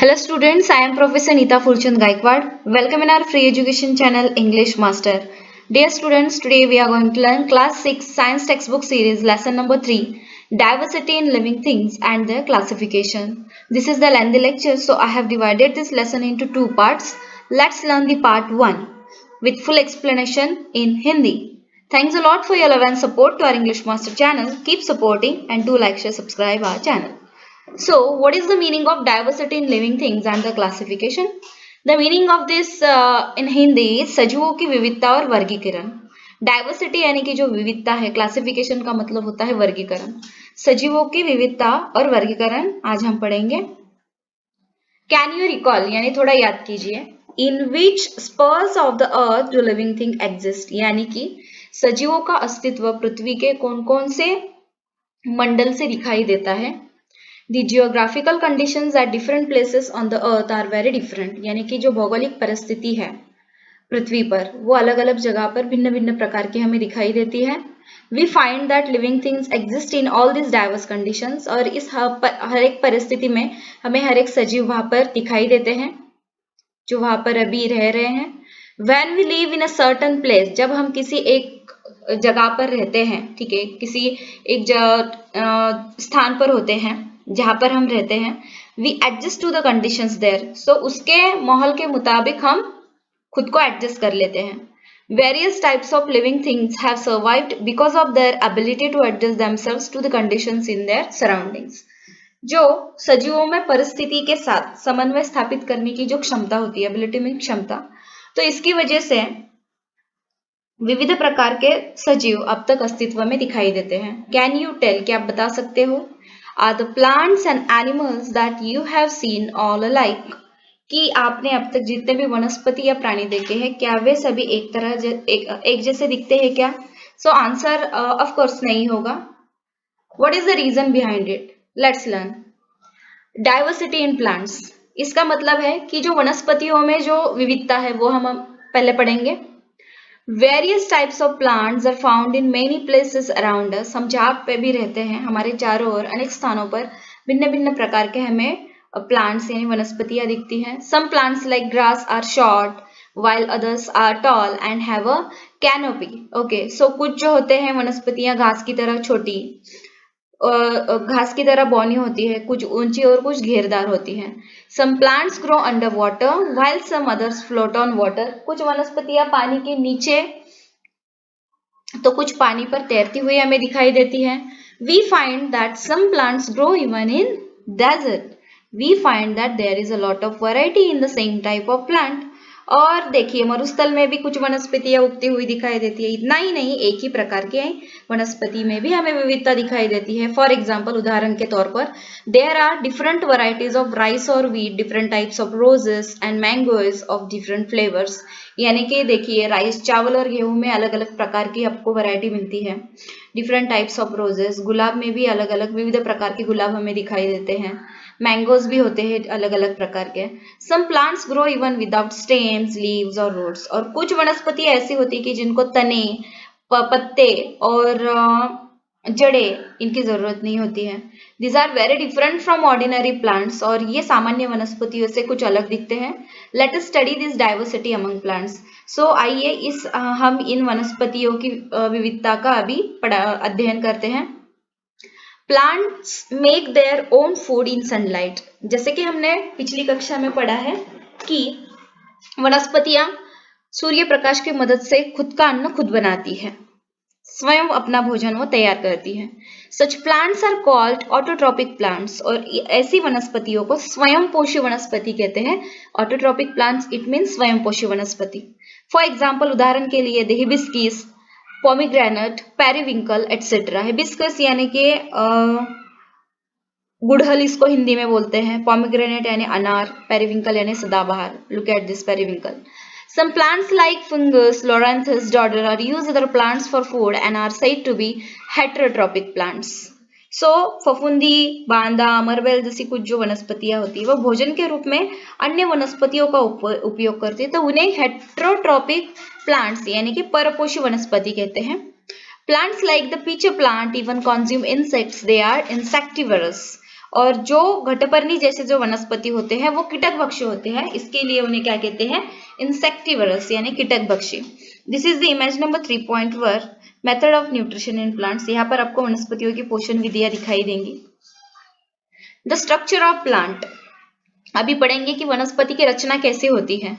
Hello students, I am Professor Neeta Fulchand Gaikwad. Welcome in our free education channel English Master. Dear students, today we are going to learn class 6 science textbook series lesson number 3, diversity in living things and their classification. This is the lengthy lecture, so I have divided this lesson into two parts. Let's learn the part 1 with full explanation in Hindi. Thanks a lot for your love and support to our English Master channel. Keep supporting and do like, share, subscribe our channel. So, what is the meaning of diversity in living things and the classification? The meaning of this in Hindi is सजीवों की विविधता और वर्गीकरण. Diversity यानी कि जो विविधता है, classification का मतलब होता है वर्गीकरण. सजीवों की विविधता और वर्गीकरण आज हम पढ़ेंगे. कैन यू रिकॉल यानी थोड़ा याद कीजिए. In which spheres of the earth do living thing exist, यानी कि सजीवों का अस्तित्व पृथ्वी के कौन कौन से मंडल से दिखाई देता है. The geographical conditions at different places on the earth are very different, यानी कि जो भौगोलिक परिस्थिति है पृथ्वी पर वो अलग अलग जगह पर भिन्न भिन्न प्रकार की हमें दिखाई देती है. We find that living things exist in all these diverse conditions, और इस हर एक परिस्थिति में हमें हर एक सजीव वहां पर दिखाई देते हैं जो वहां पर अभी रह रहे हैं. When we live in a certain place, जब हम किसी एक जगह पर रहते हैं, ठीक है, किसी एक स्थान पर होते हैं जहां पर हम रहते हैं, we adjust to the conditions there, so उसके माहौल के मुताबिक हम खुद को एडजस्ट कर लेते हैं. Various types of living things have survived because of their ability to adjust themselves to the conditions in their surroundings. जो सजीवों में परिस्थिति के साथ समन्वय स्थापित करने की जो क्षमता होती है, एबिलिटी में क्षमता, तो इसकी वजह से विविध प्रकार के सजीव अब तक अस्तित्व में दिखाई देते हैं. कैन यू टेल, क्या आप बता सकते हो, are the plants and animals that you have seen all alike, कि आपने अब तक जितने भी वनस्पति या प्राणी देखे हैं क्या वे सभी एक जैसे दिखते हैं क्या? सो आंसर ऑफ कोर्स नहीं होगा. What is the reason behind it? Let's learn. Diversity in plants, इसका मतलब है कि जो वनस्पतियों में जो विविधता है वो हम पहले पढ़ेंगे. Various types of plants are found in many places around us. हम जहाँ पे भी रहते हैं हमारे चारों ओर अनेक स्थानों पर भिन्न भिन्न प्रकार के हमें प्लांट्स यानी वनस्पतियां दिखती हैं. Some plants like grass are short while others are tall and have a canopy. Okay, so कुछ जो होते हैं वनस्पतियां घास की तरह छोटी, घास की तरह बौनी होती है, कुछ ऊंची और कुछ घेरदार होती हैं. Some plants grow under water while some others float on water. कुछ वनस्पतियां पानी के नीचे तो कुछ पानी पर तैरती हुई हमें दिखाई देती हैं. We find that some plants grow even in desert. We find that there is a lot of variety in the same type of plant. और देखिए मरुस्थल में भी कुछ वनस्पतियां उगती हुई दिखाई देती है. इतना ही नहीं, एक ही प्रकार के वनस्पति में भी हमें विविधता दिखाई देती है. फॉर एग्जाम्पल, उदाहरण के तौर पर, there are different varieties of rice और wheat, different types of roses and mangoes of different flavours. यानी कि देखिए राइस, चावल और गेहूं में अलग अलग प्रकार की आपको वैरायटी मिलती है. डिफरेंट टाइप्स ऑफ रोजेस, गुलाब में भी अलग अलग विविध प्रकार के गुलाब हमें दिखाई देते हैं. मैंगोज भी होते हैं अलग अलग प्रकार के. Some plants grow even without stems, leaves और रूट्स. और कुछ वनस्पति ऐसी होती है कि जिनको तने, पत्ते और जड़े इनकी जरूरत नहीं होती है. This are very different from ordinary plants, और ये सामान्य वनस्पतियों से कुछ अलग दिखते हैं. Let us study this diversity among plants. So आइए हम इन वनस्पतियों की विविधता का अभी अध्ययन करते हैं. Plants make their own food in sunlight. जैसे कि हमने पिछली कक्षा में पढ़ा है कि वनस्पतियां सूर्य प्रकाश की मदद से खुद का अन्न खुद बनाती है, स्वयं अपना भोजन वो तैयार करती है. Such plants are called autotrophic plants. और ऐसी वनस्पतियों को स्वयं पोषी वनस्पति कहते हैं. ऑटोट्रॉपिक प्लांट्स इट मीन्स स्वयं पोषी वनस्पति. फॉर एग्जाम्पल, उदाहरण के लिए, the hibiscus, pomegranate, periwinkle etcetera. Hibiscus यानी कि गुड़हल इसको हिंदी में बोलते हैं. पोमीग्रेनेट यानी अनार, पेरिविंकल यानी सदाबहार. Look at this periwinkle. Some plants like fungus, loranthus, dodder are used other plants for food and are said to be heterotropic plants. So, फफूंदी, बांदा, अमरबेल जैसी कुछ जो वनस्पतियां होती है वो भोजन के रूप में अन्य वनस्पतियों का उपयोग करती है, तो उन्हें हेटेरोट्रॉपिक प्लांट्स यानी कि परपोषी वनस्पति कहते हैं. Plants like the peach plant even consume insects. They are insectivorous. और जो घटपर्णी जैसे जो वनस्पति होते हैं वो कीटकभक्षी होते हैं, इसके लिए उन्हें क्या कहते हैं, इंसेक्टिवरस यानी कीटकभक्षी। This is the image number 3.1 method of nutrition in plants. यहाँ पर आपको वनस्पतियों की पोषण विधियां दिखाई देंगी। द स्ट्रक्चर ऑफ प्लांट, अभी पढ़ेंगे कि वनस्पति की रचना कैसे होती है।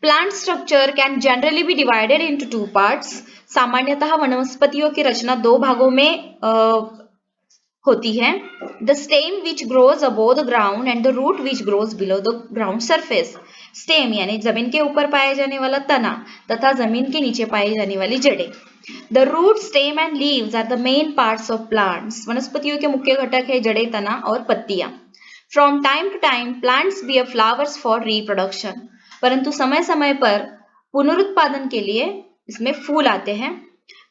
Plant structure can generally be divided into 2 parts. सामान्यतः वनस्पतियों की रचना दो भागों में होती है। The stem which grows above the ground and the root which grows below the ground surface. Stem यानी जमीन के ऊपर पाया जाने वाला तना तथा जमीन के नीचे पाई जाने वाली जड़ें। The root, stem and leaves are the main parts of plants. वनस्पतियों के मुख्य घटक है जड़ें, तना और पत्तियां। From time to time plants bear flowers for reproduction. परंतु समय समय पर पुनरुत्पादन के लिए इसमें फूल आते हैं।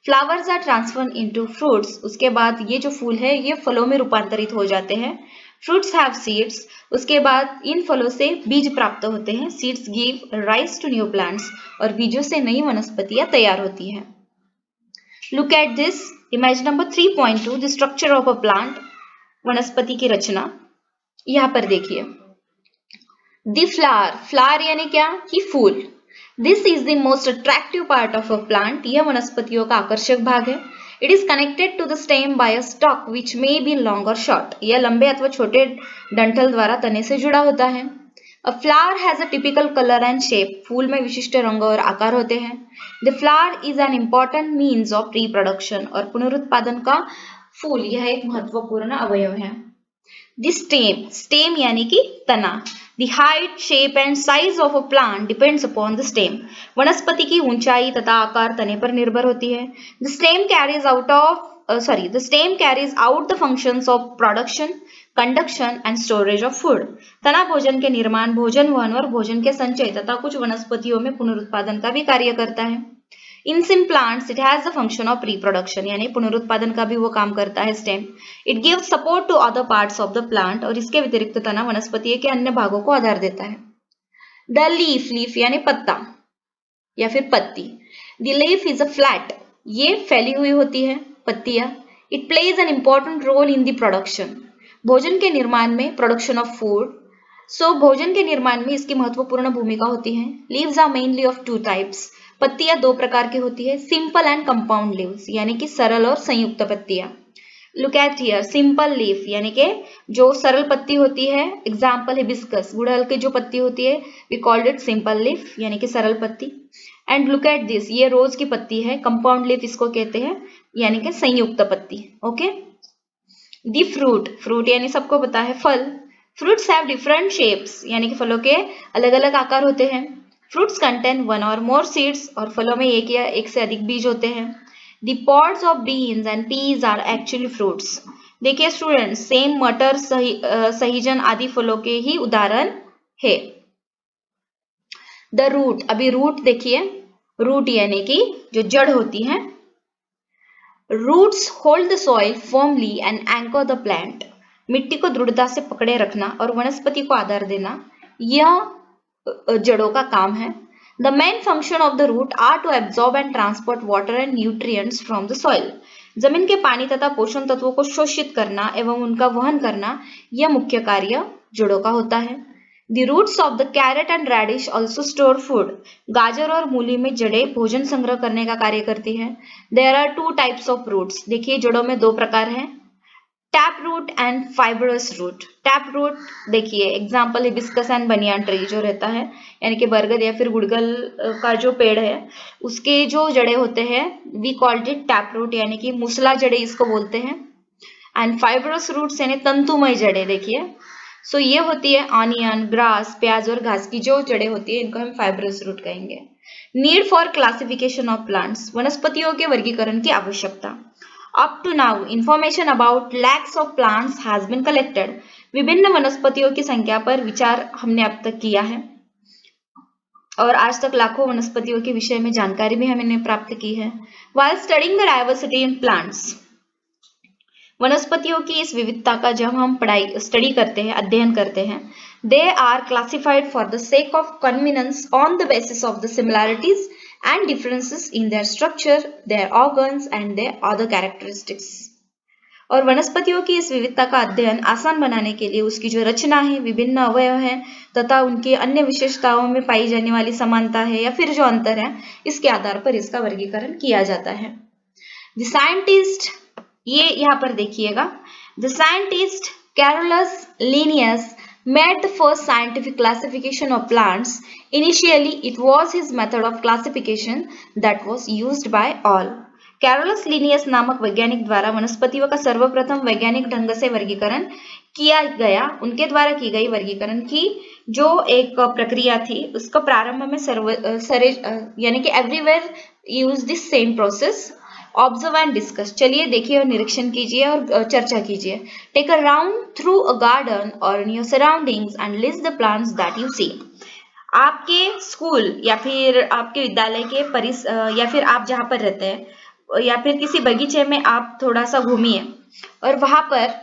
Flowers are transferred into fruits. उसके बाद ये जो फूल है ये फलों में रूपांतरित हो जाते हैं। Fruits have seeds. उसके बाद इन फलों से बीज प्राप्त होते हैं। Seeds give rise to new plants. और बीजों से नई वनस्पतियां तैयार होती हैं। Look at this image number 3.2 the structure of a plant. वनस्पति की रचना यहाँ पर देखिए। द फ्लावर, फ्लावर यानी क्या कि फूल। This is the most attractive part of a plant. यह वनस्पतियों का आकर्षक भाग है। It is connected to the stem by a stalk which may be long और शॉर्ट। यह लंबे अथवा छोटे डंठल द्वारा तने से जुड़ा होता है। A flower has a typical colour and shape. फूल में विशिष्ट रंग और आकार होते हैं। The flower is an important means of reproduction. और पुनरुत्पादन का फूल यह एक महत्वपूर्ण अवयव है। द स्टेम, स्टेम यानी कि तना। The height, shape and size of a plant depends upon the stem. वनस्पति की ऊंचाई तथा आकार तने पर निर्भर होती है। The stem carries out the functions of production, conduction and storage of food. तना भोजन के निर्माण, भोजन वहन और भोजन के संचय तथा कुछ वनस्पतियों में पुनरुत्पादन का भी कार्य करता है। In some plants, it has the function of reproduction, यानी पुनरुत्पादन का भी वो काम करता है stem. It gives support to other parts of the plant, और इसके व्यतिरिक्त तना वनस्पति के अन्य भागों को आधार देता है। The leaf, leaf यानी पत्ता या फिर पत्ती। The leaf is a flat, ये फैली हुई होती है पत्तियां। It plays an important role in the production, भोजन के निर्माण में, production of food। भोजन के निर्माण में इसकी महत्वपूर्ण भूमिका होती है। Leaves are mainly of 2 types, पत्तियां दो प्रकार की होती है, सिंपल एंड कंपाउंड लीव्स यानी कि सरल और संयुक्त पत्तियां। Look at here, simple leaf यानी कि जो सरल पत्ती होती है, एग्जांपल हिबिस्कस, गुड़हल की जो पत्ती होती है we called it simple leaf यानी कि सरल पत्ती। एंड लुक एट दिस, ये रोज की पत्ती है, कंपाउंड लीफ इसको कहते हैं यानी कि संयुक्त पत्ती। ओके। दी फ्रूट, फ्रूट यानी सबको पता है फल। फ्रूट्स हैव डिफरेंट शेप्स यानी कि फलों के अलग अलग आकार होते हैं। Fruits contain 1 or more seeds, और फलों में एक या एक से अधिक बीज होते हैं। The pods of beans and peas are actually fruits. देखिए स्टूडेंट्स, सेम, मटर, सहीजन आदि फलों के ही उदाहरण है। द रूट, अभी रूट देखिए, रूट यानी कि जो जड़ होती है। Roots hold the soil firmly and anchor the plant. मिट्टी को दृढ़ता से पकड़े रखना और वनस्पति को आधार देना, यह जड़ों का काम है। The main function of the root are to absorb and transport water and nutrients from the soil. जमीन के पानी तथा पोषण तत्वों को शोषित करना एवं उनका वहन करना, यह मुख्य कार्य जड़ों का होता है। The roots of the carrot and radish also store food. गाजर और मूली में जड़ें भोजन संग्रह करने का कार्य करती हैं। There are 2 types of roots. देखिए जड़ों में 2 प्रकार हैं, tap root and fibrous root. Tap root देखिए, example hibiscus and banyan tree जो रहता है यानी कि बरगद या फिर गुड़गल का जो पेड़ है उसके जो जड़ें होते हैं we called it tap root यानी कि मूसला जड़ें इसको बोलते हैं। एंड फाइब्रस रूट्स यानी तंतुमय जड़ें। देखिए ये होती है ऑनियन, ग्रास, प्याज और घास की जो जड़ें होती है इनको हम फाइब्रस रूट कहेंगे। Need for classification of plants, वनस्पतियों के वर्गीकरण की आवश्यकता। Up to now, information about lakhs of plants has been collected. विभिन्न वनस्पतियों की संख्या पर विचार हमने अब तक किया है और आज तक लाखों वनस्पतियों के विषय में जानकारी भी हमने प्राप्त की है। While studying the diversity in plants, वनस्पतियों की इस विविधता का जब हम स्टडी करते हैं, अध्ययन करते हैं, they are classified for the sake of convenience on the basis of the similarities and differences in their structure, their organs and their other characteristics. और वनस्पतियों की इस विविधता का अध्ययन आसान बनाने के लिए उसकी जो रचना है, विभिन्न अवयव हैं तथा उनकी अन्य विशेषताओं में पाई जाने वाली समानता है या फिर जो अंतर है, इसके आधार पर इसका वर्गीकरण किया जाता है। द साइंटिस्ट, ये यहाँ पर देखिएगा, the scientist Carolus Linnaeus made the first scientific classification of plants. Initially, it was his method of classification that was used by all. Carolus Linnaeus नामक वैज्ञानिक द्वारा वनस्पतियों का सर्वप्रथम वैज्ञानिक ढंग से वर्गीकरण किया गया। उनके द्वारा की गई वर्गीकरण की जो एक प्रक्रिया थी, उसका प्रारंभ में यानी कि everywhere use this same process, observe and discuss. चलिए देखिए और निरीक्षण कीजिए और चर्चा कीजिए। Take a round through a garden और in your surroundings and list the plants that you see. आपके स्कूल या फिर आपके विद्यालय के या फिर आप जहाँ पर रहते हैं या फिर किसी बगीचे में आप थोड़ा सा घूमिए और वहां पर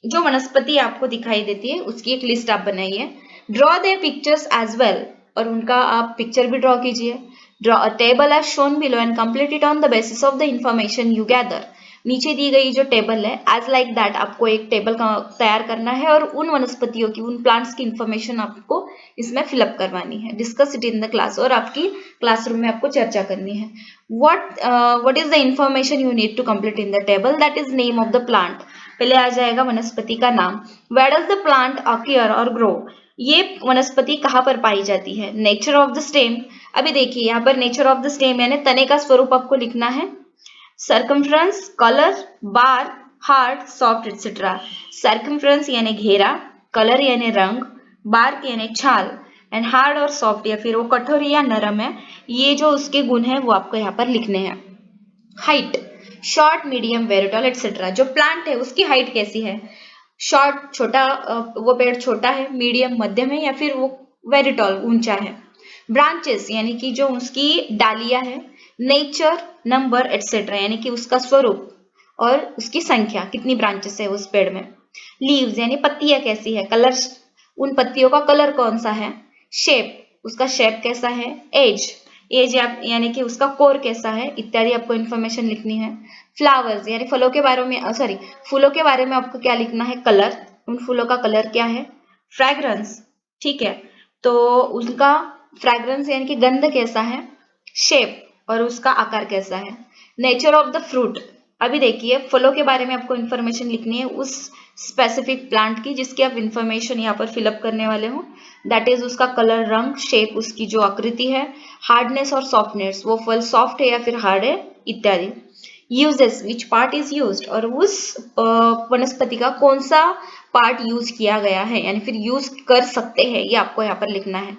जो वनस्पति आपको दिखाई देती है उसकी एक लिस्ट आप बनाइए। Draw their pictures as well, और उनका आप पिक्चर भी ड्रॉ कीजिए। Draw a table as shown below and complete it on the basis of the information you gather. नीचे दी गई जो टेबल है, as like that आपको एक टेबल तैयार करना है और उन वनस्पतियों की, उन प्लांट्स की इंफॉर्मेशन आपको इसमें फिलअप करवानी है। Discuss it in the class, और आपकी क्लासरूम में आपको चर्चा करनी है। what is the information you need to complete in the table? That is name of the plant. पहले आ जाएगा वनस्पति का नाम। Where does the plant occur or grow? ये वनस्पति कहाँ पर पाई जाती है। नेचर ऑफ द स्टेम, अभी देखिए यहाँ पर नेचर ऑफ द स्टेम यानी तने का स्वरूप आपको लिखना है। सर्कमफ्रेंस, कलर, बार, हार्ड, सॉफ्ट एटसेट्रा। सर्कमफ्रेंस यानी घेरा, कलर यानी रंग, बार यानी छाल, एंड हार्ड और सॉफ्ट या फिर वो कठोर या नरम है। ये जो उसके गुण है वो आपको यहाँ पर लिखने हैं। Height, short, medium, very tall etcetera. जो प्लांट है उसकी हाइट कैसी है? शॉर्ट, छोटा, वो पेड़ छोटा है, मीडियम मध्यम है, या फिर वो वेरी टॉल ऊंचा है। ब्रांचेस यानी कि जो उसकी डालियां है। नेचर, नंबर एटसेट्रा यानी कि उसका स्वरूप और उसकी संख्या, कितनी ब्रांचेस है उस पेड़ में। लीव्स यानी पत्तियां कैसी है। कलर, उन पत्तियों का कलर कौन सा है। शेप, उसका शेप कैसा है। एज यानी कि उसका कोर कैसा है, इत्यादि आपको इन्फॉर्मेशन लिखनी है। फ्लावर्स यानी फलों के बारे में, फूलों के बारे में आपको क्या लिखना है। कलर, उन फूलों का कलर क्या है। फ्रेग्रेंस, ठीक है, तो उनका फ्रेग्रेंस यानी कि गंध कैसा है। शेप, और उसका आकार कैसा है। नेचर ऑफ द फ्रूट, अभी देखिए फलों के बारे में आपको इन्फॉर्मेशन लिखनी है उस स्पेसिफिक प्लांट की जिसकी आप इन्फॉर्मेशन यहाँ पर फिलअप करने वाले हो। दैट इज उसका कलर, रंग, शेप, उसकी जो आकृति है, हार्डनेस और सॉफ्टनेस, वो फल सॉफ्ट है या फिर हार्ड है, इत्यादि। Uses, which part is used, और उस वनस्पति का कौन सा पार्ट यूज किया गया है यानी फिर यूज कर सकते हैं, ये आपको यहाँ पर लिखना है।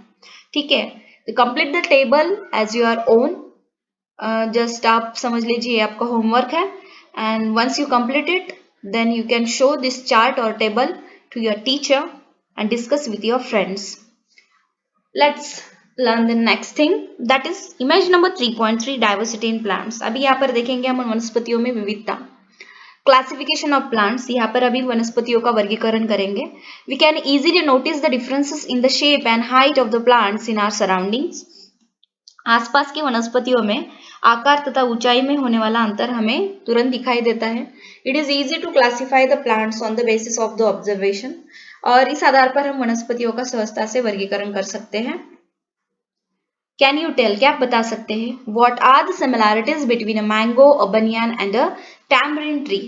ठीक है, तो complete the table as your own. Just आप समझ लीजिए आपका होमवर्क है, and once you complete it then you can show this chart or table to your teacher and discuss with your friends. Let's learn the next thing, that is image number 3.3, diversity in plants. अभी यहाँ पर देखेंगे हम वनस्पतियों में विविधता। Classification of plants, यहाँ पर अभी वनस्पतियों का वर्गीकरण करेंगे। We can easily notice the differences in the shape and height of the plants in our surroundings. आसपास की वनस्पतियों में आकार तथा ऊंचाई में होने वाला अंतर हमें तुरंत दिखाई देता है। It is easy to classify the plants on the basis of the observation, और इस आधार पर हम वनस्पतियों का सहजता से वर्गीकरण कर सकते हैं। कैन यू टेल, क्या आप बता सकते हैं, what are the similarities between a mango, a banyan and a tamarind tree.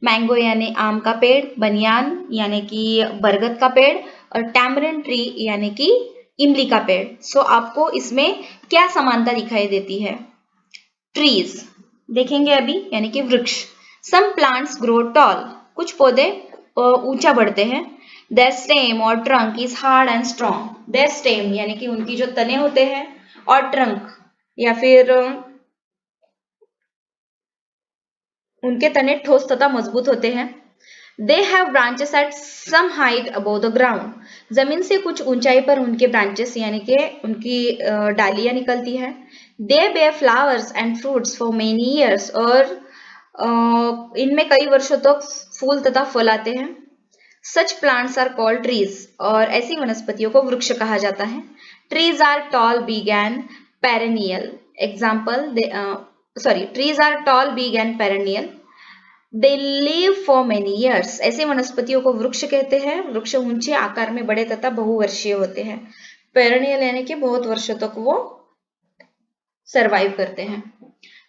Mango यानी आम का पेड़, बनियान यानी कि बरगद का पेड़, और टैमरिन ट्री यानी कि इमली का पेड़। सो आपको इसमें क्या समानता दिखाई देती है। ट्रीज देखेंगे अभी, यानी कि वृक्ष। सम प्लांट्स ग्रो टॉल, कुछ पौधे ऊंचा बढ़ते हैं। देयर स्टेम और trunk is hard and strong. There stem यानी कि उनकी जो तने होते हैं, और ट्रंक या फिर उनके तने ठोस तथा मजबूत होते हैं। They have branches at some height above the ground, जमीन से कुछ ऊंचाई पर उनके ब्रांचेस यानी कि उनकी डालियां निकलती है। They bear flowers and fruits for many years, और इनमें कई वर्षों तक फूल तथा फल आते हैं। Such plants are called trees, और ऐसी वनस्पतियों को वृक्ष कहा जाता है। Trees are tall, big and perennial. Example, trees are tall, big and perennial. They live for many years. ऐसे वनस्पतियों को वृक्ष कहते हैं। वृक्ष ऊंचे आकार में बड़े तथा बहुवर्षीय होते हैं। पेरेनियल यानी कि बहुत वर्षों तक वो सरवाइव करते हैं।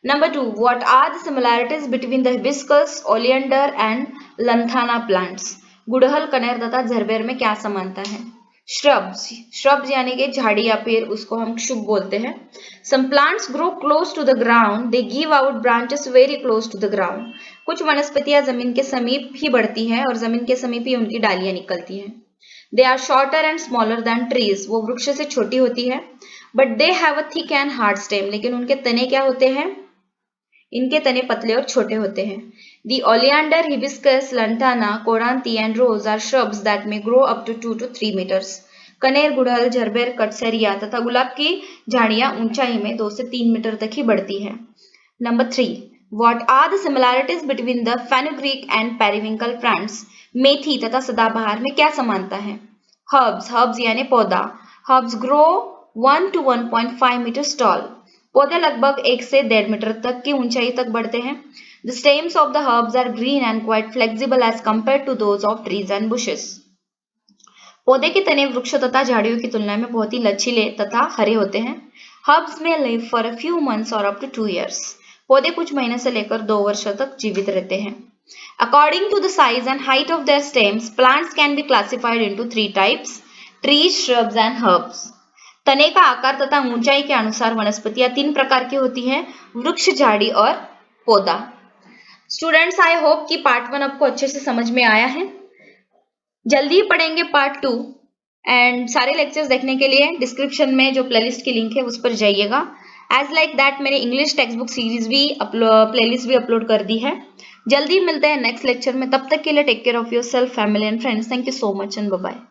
Number 2, what are the similarities between the hibiscus, oleander and lantana plants. गुड़हल, कनेर तथा झरबेर में क्या समानता है? श्रब्स, श्रब्स यानी कि झाड़ी या फिर उसको हम शुभ बोलते हैं। Some plants grow close to the ground, they give out branches very close to the ground. कुछ वनस्पतियां जमीन के समीप ही बढ़ती हैं और जमीन के समीप ही उनकी डालियां निकलती हैं। They are shorter and smaller than trees, वो वृक्ष से छोटी होती है। But they have a thick and hard stem, लेकिन उनके तने क्या होते हैं? इनके तने पतले और छोटे होते हैं। The oleander, hibiscus, lantana, coranthi and rose are shrubs that may grow up to 2 to 3 meters. कनेर, गुड़हल, झरबेर, कटसरिया तथा गुलाब की झाड़ियां ऊंचाई में 2 से 3 मीटर तक ही बढ़ती है। Number 3, What are the similarities between the fenugreek and periwinkle plants? मेथी तथा सदाबहार में क्या समानता है? Herbs, herbs यानी पौधा। Herbs grow 1 to 1.5 meters tall. पौधे लगभग 1 से 1.5 मीटर तक की ऊंचाई तक बढ़ते हैं। The stems of the herbs are green and quite flexible as compared to those of trees and bushes. पौधे के तने वृक्ष तथा झाड़ियों की तुलना में बहुत ही लचीले तथा हरे होते हैं। Herbs may live for a few months or up to 2 years. पौधे कुछ महीने से लेकर 2 वर्षों तक जीवित रहते हैं। According to the size and height of their stems, plants can be classified into 3 types: trees, shrubs and herbs. तने का आकार तथा ऊंचाई के अनुसार वनस्पतियां 3 प्रकार की होती हैं: वृक्ष, झाड़ी और पौधा। स्टूडेंट्स, आई होप कि पार्ट 1 आपको अच्छे से समझ में आया है। जल्दी ही पढ़ेंगे पार्ट 2 एंड सारे लेक्चर्स देखने के लिए डिस्क्रिप्शन में जो प्लेलिस्ट की लिंक है उस पर जाइएगा। एज लाइक दैट मैंने इंग्लिश टेक्स्ट बुक सीरीज भी प्लेलिस्ट भी अपलोड कर दी है। जल्दी मिलते हैं नेक्स्ट लेक्चर में। तब तक के लिए take care of yourself, family and friends. Thank you so much and bye bye.